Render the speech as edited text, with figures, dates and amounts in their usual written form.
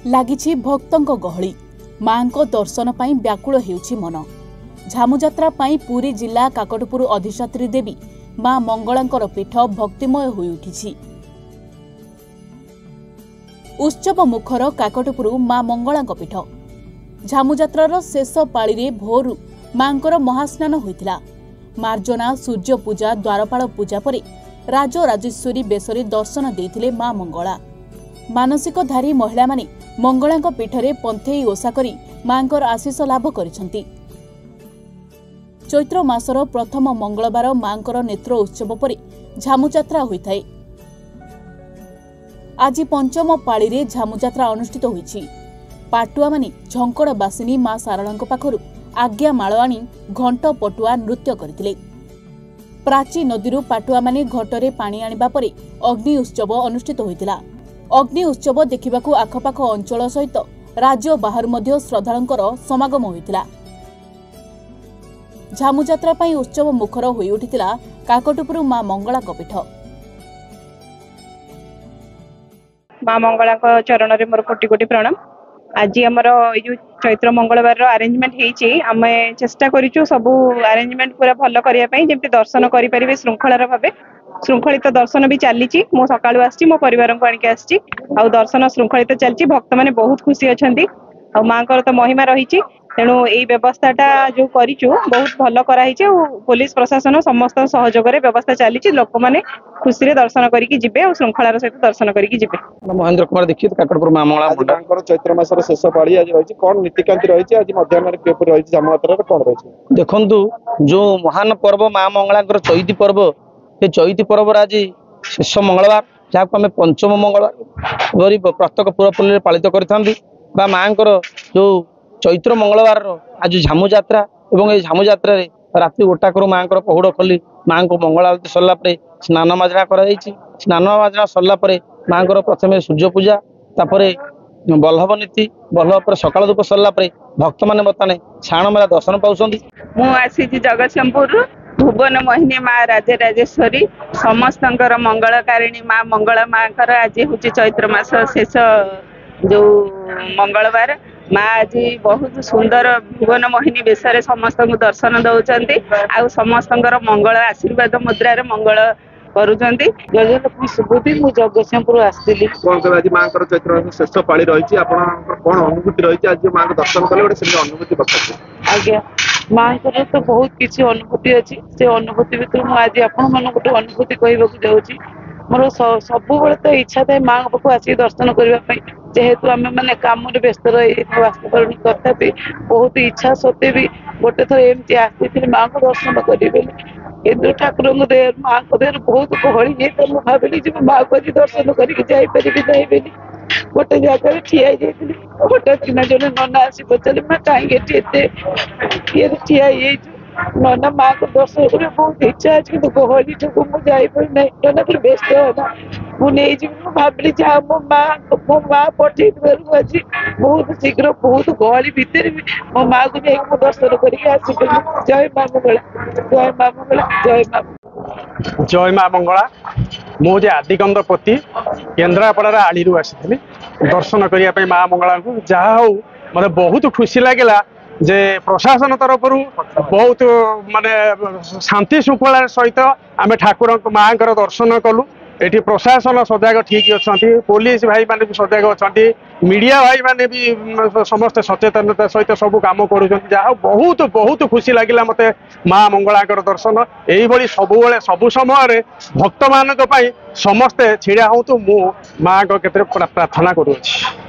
लागिछि भक्तंक गहली मांको दर्शन पाई व्याकुल हेउछि मन। झामुजात्रा पाई पुरी जिला काकटपुर अधिष्ठात्री देवी मां मंगलांकर पीठ भक्तिमय होई उठिछि। उत्सव मुखर काकटपुर मां मंगलांक पीठ झामुजात्रार शेष पाळी रे भोरु मांकर महास्नान होइतिला। मार्जना सूर्य पूजा द्वारपाल पूजा परे राजराजेश्वरी बेसरे दर्शन देइथिले मां मंगला। मानसिकधारी महिला माने मंगलांक पीठरे पंथेई ओषा करी मांकर आशीष लाभ करिसंती। चैत्र मासर प्रथम मंगलवार मांकर नेत्र उत्सव परे झामुजात्रा होइथाय। आज पंचम पाळी रे झामुजात्रा अनुष्ठित होईछि। पाटुआ माने झंकड़बासिनी मां सारळांक पाखरु आज्ञा माळ आनी घंट पटुआ नृत्य करथिले। प्राची नदीरु पाटुआ माने घटरे पानी आनिबा परे अग्नि उत्सव अनुष्ठित होइतिला। अग्नि उत्सव देखिबाकू आखपाख अंचल सहित राज्य बाहर मध्य श्रद्धालुंकर समागम होइतिला। झामुजात्रा पई उत्सव मुखर होई उठितिला काकटपुर मां मंगलांक पीठ। मां मंगलांक चरण रे मोर कोटि कोटि प्रणाम। आज आमर यो चैत्र मंगलवार अरेंजमेंट होईछि। आमे चेष्टा करिछु सब अरेंजमेंट पूरा भल करिया पई जेमति दर्शन करि परिबे श्रृंखलार भाबे। श्रृंखलित दर्शन भी चली मो सकाळु आछि मो परिवार को आनिक आछि आ दर्शन श्रृंखलित चलछि। भक्त माने बहुत खुशी अछंती आ मांकर तो महिमा रहिछि। तेणु एई व्यवस्थाटा जो करिछु बहुत भल कराइछि। पुलिस प्रशासन समस्त सहयोग रे व्यवस्था चली लोक माने खुशी रे दर्शन करिकि जिबे आ श्रृंखलार सहित दर्शन करिकि जिबे। महेंद्र कुमार दीक्षित काकटपुर मां मंगला मांकर चैत्र मासर शेष पाळी आज रहिछि। कोन नीतिकांति रहिछि आज मध्याह्न रे केपर रहिछि जामयात्रा रे कोन रहिछि? देखंतु जो महान पर्व मां मंगलांकर चैती पर्व ये चैती पर्व आज शेष मंगलवार जहाँ आम पंचम मंगलवार गरी प्रत्येक पुरपल्ली पालित कर मांकर जो चैत्र मंगलवार आज झामुजात्रा और ये झामुजात्रा राति गोटाकर मांकर पहुड़ खोली मां को मंगल आरती सरला स्नान माजना कर स्नान माजना सरला मांकर प्रथम सूर्य पूजा तापर बल्लभ नीति बल्लभ पर सकाल धूप सरला भक्त मैंने बर्तमान छाण मेला दर्शन पाउछंती। मु आसी जगतसिंहपुर भुवन मोहिनी माँ राजराजेश्वरी समस्तंकर मंगलकारिणी माँ मंगला माँकर आज हूँ चैत्र मास शेष जो मंगलवार माँ आज बहुत सुंदर भुवन मोहिनी बेशरे समस्त दर्शन दौरान आ समस्त मंगल आशीर्वाद मुद्रा मंगल करुचंती। जगलक्ष्मी सुबुद्धि मु जगतसिंहपुर आसली आज मांकर चैत्र शेष पाळी रही कौन अनुभूति रही आज मां को दर्शन कले गोटे से अनुभूति बताइए? आज्ञा मां तो बहुत किसी अनुभूति अच्छी से अनुभूति भर मुझे आपण गोटे अनुभूति कहवाक जाऊँगी। मोर सब तो इच्छा थाए माँ पाक आसिक दर्शन करने जेहेतु आम मैंने कम व्यस्त रही तथापि बहुत इच्छा सत्वे भी गोटे थर एमती आसी माँ को दर्शन करें किंतु ठाकुर माँ को देह बहुत गहली है मुझे भाविली माँ को आज दर्शन करें गोटे जगह ठिया गोटे दिन जन नना आसी पचारे माँ कहीं ठिया नना माँ को दर्शन कर बहुत इच्छा अच्छी कि गहली ठूक मुझे नना फिर व्यस्त है मुझे भाविली जहाँ मो माँ पठे आज बहुत शीघ्र बहुत गहली भितर भी मो माँ को जाए दर्शन करके जय माँ मंगला जय माँ मंगला जय माँ जय माँ मंगला। मुझे आदिकंदपति केन्द्रापड़ा आड़ी आसी दर्शन करने माँ मंगला को जहा हो मतलब बहुत खुशी लगे जे प्रशासन तरफ बहुत माने शांति श्रृंखला सहित आम ठाकुर माँ दर्शन कलु। एटी प्रशासन सजग ठीक अच्छा पुलिस भाई माने भी सजग अच्छा मीडिया भाई माने भी समस्त सचेतनता सहित सब कम कर बहुत बहुत खुशी लगे मत माँ मंगलांकर दर्शन यही सब सब समय भक्त मान समस्ते छिड़ा हूँ तो मु माँ के प्रार्थना करुँच।